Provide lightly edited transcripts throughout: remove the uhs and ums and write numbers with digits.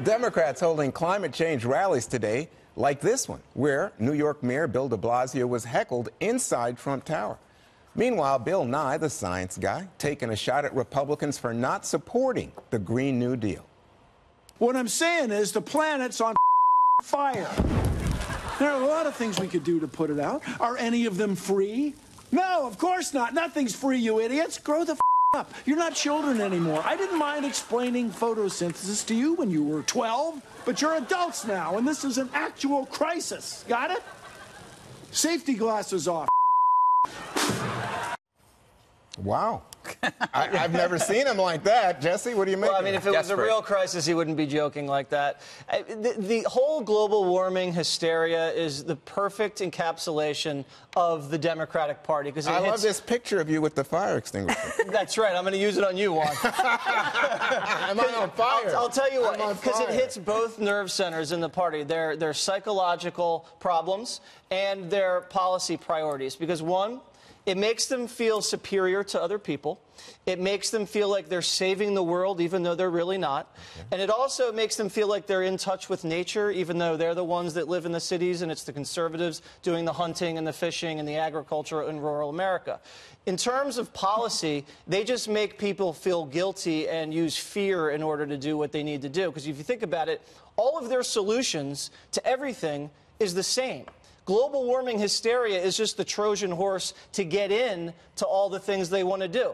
Democrats holding climate change rallies today, like this one, where New York Mayor Bill de Blasio was heckled inside Trump Tower. Meanwhile, Bill Nye, the science guy, taking a shot at Republicans for not supporting the Green New Deal. What I'm saying is the planet's on fire. There are a lot of things we could do to put it out. Are any of them free? No, of course not. Nothing's free, you idiots. Grow the up. You're not children anymore. I didn't mind explaining photosynthesis to you when you were 12, but you're adults now, and this is an actual crisis. Got it? Safety glasses off. Wow. I've never seen him like that. Jesse, what do you make? Well, I mean, if it was a real crisis, he wouldn't be joking like that. The whole global warming hysteria is the perfect encapsulation of the Democratic Party. Because I love this picture of you with the fire extinguisher. That's right. I'm going to use it on you, Juan. I'm on fire. I'll tell you what, because it hits both nerve centers in the party. Their psychological problems and their policy priorities. Because one, it makes them feel superior to other people. It makes them feel like they're saving the world, even though they're really not. Okay. And it also makes them feel like they're in touch with nature, even though they're the ones that live in the cities, and it's the conservatives doing the hunting and the fishing and the agriculture in rural America. In terms of policy, they just make people feel guilty and use fear in order to do what they need to do. Because if you think about it, all of their solutions to everything is the same. Global warming hysteria is just the Trojan horse to get in to all the things they want to do.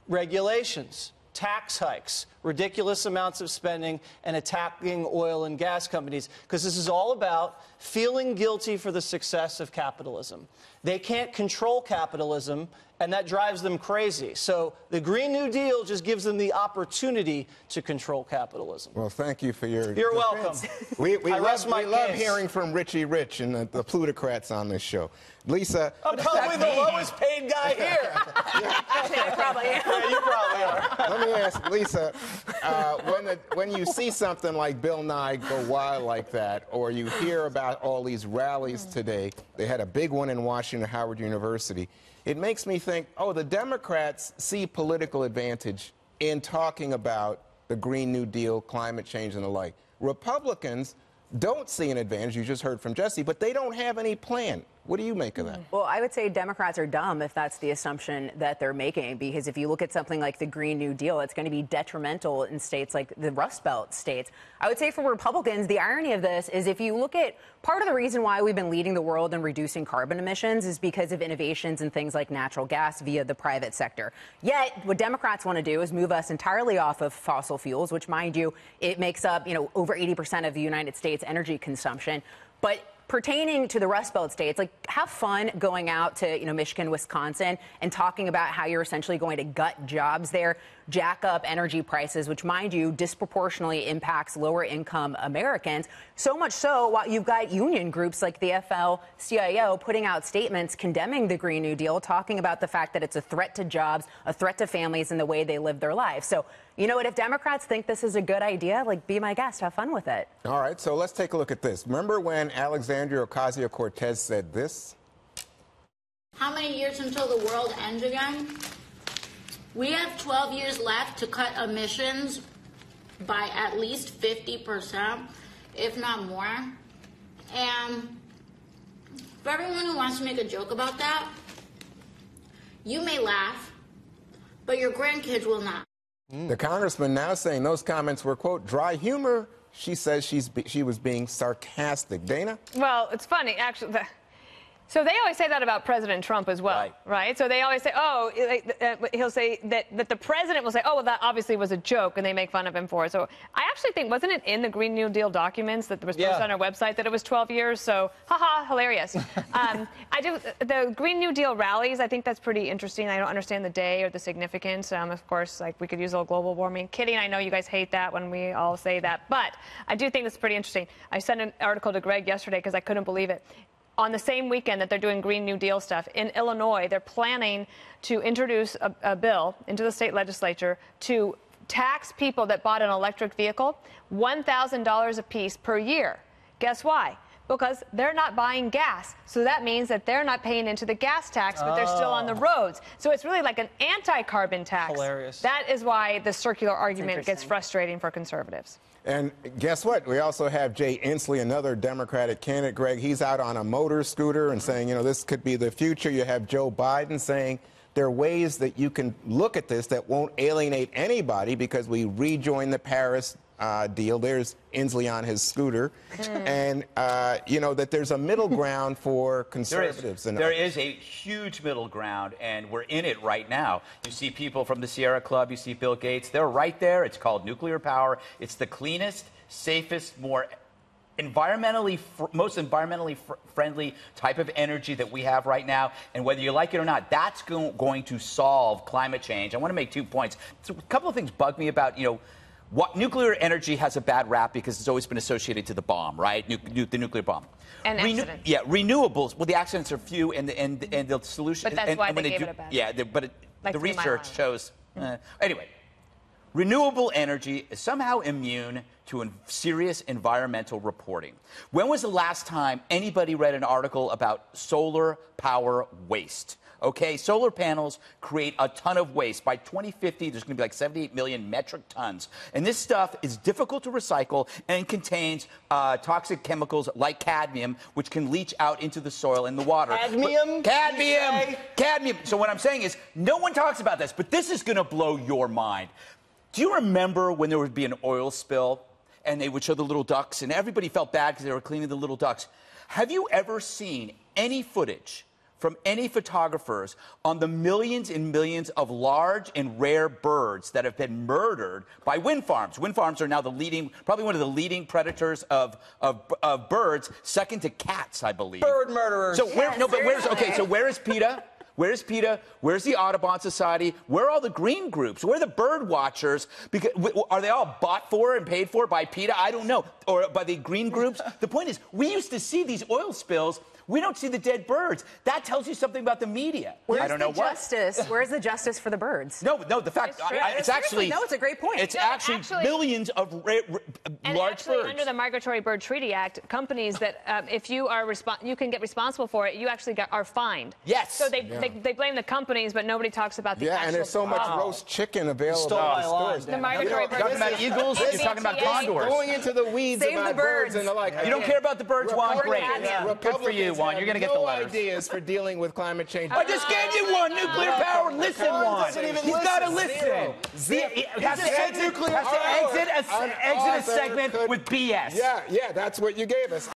Regulations, tax hikes, ridiculous amounts of spending, and attacking oil and gas companies, because this is all about feeling guilty for the success of capitalism. They can't control capitalism, and that drives them crazy. So the Green New Deal just gives them the opportunity to control capitalism. Well, thank you for your You're welcome. We love hearing from Richie Rich and the plutocrats on this show. Lisa. I'm probably the lowest paid guy here. Actually, I probably am. Yeah, you probably are. Let me ask, Lisa, when you see something like Bill Nye go wild like that, or you hear about all these rallies today, they had a big one in Washington, Howard University, it makes me think, oh, the Democrats see political advantage in talking about the Green New Deal, climate change, and the like. Republicans don't see an advantage, you just heard from Jesse, but they don't have any plan. What do you make of that? Well, I would say Democrats are dumb if that's the assumption that they're making, because if you look at something like the Green New Deal, it's going to be detrimental in states like the Rust Belt states. I would say for Republicans, the irony of this is if you look at part of the reason why we've been leading the world in reducing carbon emissions is because of innovations in things like natural gas via the private sector. Yet, what Democrats want to do is move us entirely off of fossil fuels, which, mind you, it makes up, over 80% of the United States energy consumption. But pertaining to the Rust Belt states, like, have fun going out to, Michigan, Wisconsin, and talking about how you're essentially going to gut jobs there, jack up energy prices, which, mind you, disproportionately impacts lower-income Americans. So much so, while you've got union groups like the AFL-CIO putting out statements condemning the Green New Deal, talking about the fact that it's a threat to jobs, a threat to families and the way they live their lives. So, you know what? If Democrats think this is a good idea, be my guest. Have fun with it. All right, so let's take a look at this. Remember when Alexandria Ocasio-Cortez said this? How many years until the world ends again? We have 12 years left to cut emissions by at least 50%, if not more. And for everyone who wants to make a joke about that, you may laugh, but your grandkids will not. The congressman now saying those comments were, quote, dry humor. She says she was being sarcastic. Dana? Well, it's funny, actually. So they always say that about President Trump as well, right? So they always say, oh, he'll say that the president will say, oh, well, that obviously was a joke, and they make fun of him for it. So I actually think, wasn't it in the Green New Deal documents that was posted on our website that it was 12 years? So, haha, hilarious. The Green New Deal rallies, I think that's pretty interesting. I don't understand the day or the significance. Of course, we could use a little global warming. Kidding, I know you guys hate that when we all say that. But I do think it's pretty interesting. I sent an article to Greg yesterday because I couldn't believe it. On the same weekend that they're doing Green New Deal stuff, in Illinois, they're planning to introduce a bill into the state legislature to tax people that bought an electric vehicle $1,000 a piece per year. Guess why? Because they're not buying gas. So that means that they're not paying into the gas tax, but they're still on the roads. So it's really like an anti-carbon tax. Hilarious. That is why the circular argument gets frustrating for conservatives. And guess what? We also have Jay Inslee, another Democratic candidate. Greg, he's out on a motor scooter and saying, you know, this could be the future. You have Joe Biden saying there are ways that you can look at this that won't alienate anybody because we rejoin the Paris deal. There's Inslee on his scooter. And, you know, that there's a middle ground for conservatives. There is a huge middle ground, and we're in it right now. You see people from the Sierra Club. You see Bill Gates. They're right there. It's called nuclear power. It's the cleanest, safest, most environmentally friendly type of energy that we have right now. And whether you like it or not, that's going to solve climate change. I want to make 2 points. So a couple of things bug me about, you know, what nuclear energy has a bad rap because it's always been associated to the bomb, right? The nuclear bomb. And accidents. Yeah, renewables. Well, the accidents are few, and the solution. But that's why they gave it a bad. Yeah, but like the research shows. Anyway, renewable energy is somehow immune to serious environmental reporting. When was the last time anybody read an article about solar power waste? Okay, solar panels create a ton of waste. By 2050, there's going to be like 78 million metric tons. And this stuff is difficult to recycle and contains toxic chemicals like cadmium, which can leach out into the soil and the water. Cadmium? Cadmium. So what I'm saying is, no one talks about this, but this is going to blow your mind. Do you remember when there would be an oil spill and they would show the little ducks and everybody felt bad because they were cleaning the little ducks? Have you ever seen any footage from any photographers on the millions and millions of large and rare birds that have been murdered by wind farms? Wind farms are now probably one of the leading predators of birds, second to cats, I believe. Bird murderers. So where is PETA? Where's PETA? Where's the Audubon Society? Where are all the green groups? Where are the bird watchers? Because, are they all bought for and paid for by PETA? I don't know. Or by the green groups? The point is, we used to see these oil spills. We don't see the dead birds. That tells you something about the media. Where's I don't know justice? Where's the justice for the birds? No, the fact it's actually no, it's a great point. It's actually millions of large birds. Under the Migratory Bird Treaty Act, companies that if you are you can get responsible for it, you actually are fined. Yes. So they blame the companies, but nobody talks about the actual and there's so much roast chicken available in the stores. The Migratory Bird Talking about eagles, you're talking about condors. Going into the weeds Save about the birds and the like. You don't care about the birds, Juan? Great. Good for you, Juan. You're going to get the letters. Ideas for dealing with climate change. I just gave you one. Nuclear power. Listen, Juan. He's got to listen. He has to exit a segment with BS. Yeah, that's what you gave us.